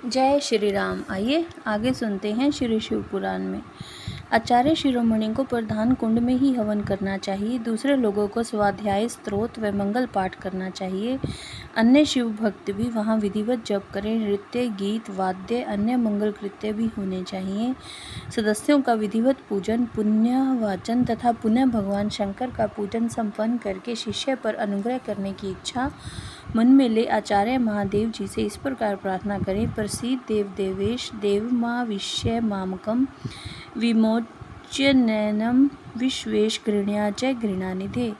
जय श्री राम। आइए आगे सुनते हैं श्री शिव पुराण में। आचार्य शिरोमणि को प्रधान कुंड में ही हवन करना चाहिए। दूसरे लोगों को स्वाध्याय, स्तोत्र व मंगल पाठ करना चाहिए। अन्य शिव भक्त भी वहाँ विधिवत जप करें। नृत्य, गीत, वाद्य, अन्य मंगल कृत्य भी होने चाहिए। सदस्यों का विधिवत पूजन, पुण्य वाचन तथा पुनः भगवान शंकर का पूजन संपन्न करके शिष्य पर अनुग्रह करने की इच्छा मन में ले आचार्य महादेव जी से इस प्रकार प्रार्थना करें। प्रसीद देव देवेश, देवमाविश्य मामकम विमोच्य नैनम विश्वेश गृह्या च गृह्णानिधे।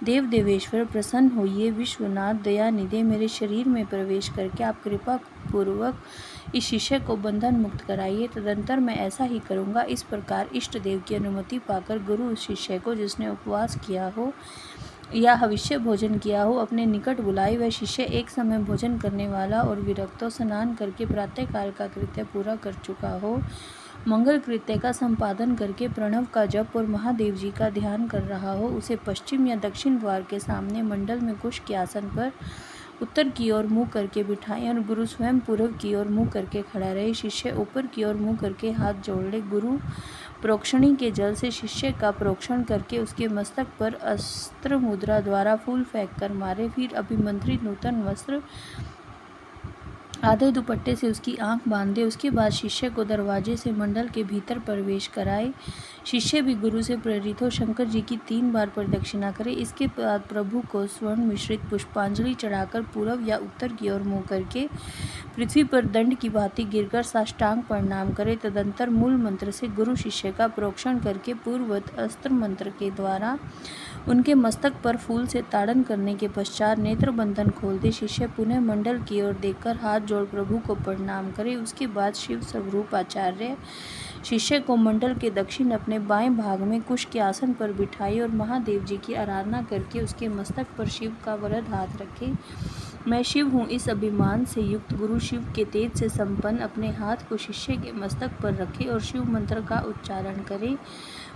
देव देवेश्वर प्रसन्न होइए, विश्वनाथ दयानिधे, मेरे शरीर में प्रवेश करके आप कृपा पूर्वक इस शिष्य को बंधन मुक्त कराइए। तदंतर मैं ऐसा ही करूँगा। इस प्रकार इष्ट देव की अनुमति पाकर गुरु उस शिष्य को जिसने उपवास किया हो या हविष्य भोजन किया हो अपने निकट बुलाए। वह शिष्य एक समय भोजन करने वाला और विरक्तो स्नान करके प्रातःकाल का कृत्य पूरा कर चुका हो, मंगल कृत्य का संपादन करके प्रणव का जप और महादेव जी का ध्यान कर रहा हो, उसे पश्चिम या दक्षिण द्वार के सामने मंडल में कुश के आसन पर उत्तर की ओर मुंह करके बिठाएं और गुरु स्वयं पूर्व की ओर मुंह करके खड़ा रहे। शिष्य ऊपर की ओर मुंह करके हाथ जोड़ ले। गुरु प्रोक्षणी के जल से शिष्य का प्रोक्षण करके उसके मस्तक पर अस्त्र मुद्रा द्वारा फूल फेंक कर मारे। फिर अभिमंत्रित नूतन वस्त्र आधे दुपट्टे से उसकी आंख बांध दे। उसके बाद शिष्य को दरवाजे से मंडल के भीतर प्रवेश कराए। शिष्य भी गुरु से प्रेरित हो शंकर जी की 3 बार प्रदक्षिणा करे। इसके बाद प्रभु को स्वर्ण मिश्रित पुष्पांजलि चढ़ाकर पूर्व या उत्तर की ओर मुंह करके पृथ्वी पर दंड की भांति गिरकर साष्टांग प्रणाम करे। तदंतर मूल मंत्र से गुरु शिष्य का प्रोक्षण करके पूर्ववत अस्त्र मंत्र के द्वारा उनके मस्तक पर फूल से ताड़न करने के पश्चात नेत्र बंधन खोल दे। शिष्य पुनः मंडल की ओर देखकर हाथ जोड़ प्रभु को प्रणाम करे। उसके बाद शिव स्वरूप आचार्य शिष्य को मंडल के दक्षिण अपने बाएं भाग में कुश के आसन पर बिठाए और महादेव जी की आराधना करके उसके मस्तक पर शिव का वरद हाथ रखे। मैं शिव हूँ, इस अभिमान से युक्त गुरु शिव के तेज से संपन्न अपने हाथ को शिष्य के मस्तक पर रखे और शिव मंत्र का उच्चारण करे।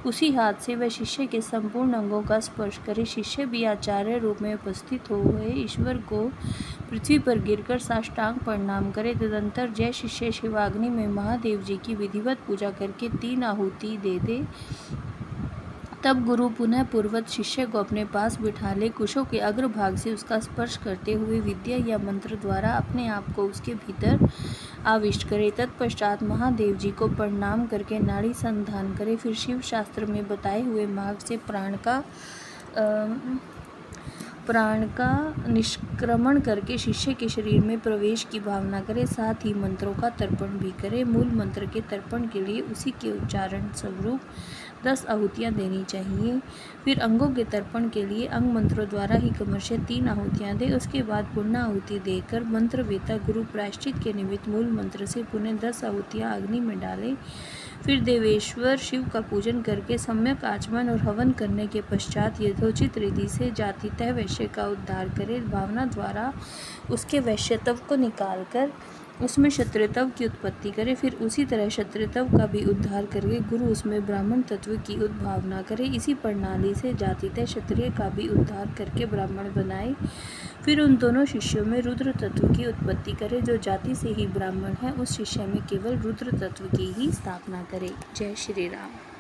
उसी हाथ से वह शिष्य के संपूर्ण अंगों का स्पर्श करे। शिष्य भी आचार्य रूप में उपस्थित हुए ईश्वर को पृथ्वी पर गिरकर साष्टांग प्रणाम करे। तदंतर जय शिष्य शिवाग्नि में महादेव जी की विधिवत पूजा करके 3 आहुति दे दे। तब गुरु पुनः पूर्वत शिष्य को अपने पास बिठा ले। कुशों के अग्रभाग से उसका स्पर्श करते हुए विद्या या मंत्र द्वारा अपने आप को उसके भीतर आविष्ट करे। तत्पश्चात महादेव जी को प्रणाम करके नाड़ी संधान करे। फिर शिव शास्त्र में बताए हुए मार्ग से प्राण का निष्क्रमण करके शिष्य के शरीर में प्रवेश की भावना करे। साथ ही मंत्रों का तर्पण भी करे। मूल मंत्र के तर्पण के लिए उसी के उच्चारण स्वरूप 10 आहुतियाँ देनी चाहिए। फिर अंगों के तर्पण के लिए अंग मंत्रों द्वारा ही क्रमशः 3 आहुतियाँ दे। उसके बाद पूर्ण आहुति देकर मंत्र वेता गुरु प्रायश्चित के निमित्त मूल मंत्र से पुनः 10 आहुतियाँ अग्नि में डाले। फिर देवेश्वर शिव का पूजन करके सम्यक आचमन और हवन करने के पश्चात यथोचित विधि से जातितः वैश्य का उद्धार करे। भावना द्वारा उसके वैश्यत्व को निकालकर उसमें क्षत्रियत्व की उत्पत्ति करे। फिर उसी तरह क्षत्रियत्व का भी उद्धार करके गुरु उसमें ब्राह्मण तत्व की उद्भावना करे। इसी प्रणाली से जातितः क्षत्रिय का भी उद्धार करके ब्राह्मण बनाए। फिर उन दोनों शिष्यों में रुद्र तत्व की उत्पत्ति करे। जो जाति से ही ब्राह्मण है उस शिष्य में केवल रुद्र तत्व की ही स्थापना करे। जय श्री राम।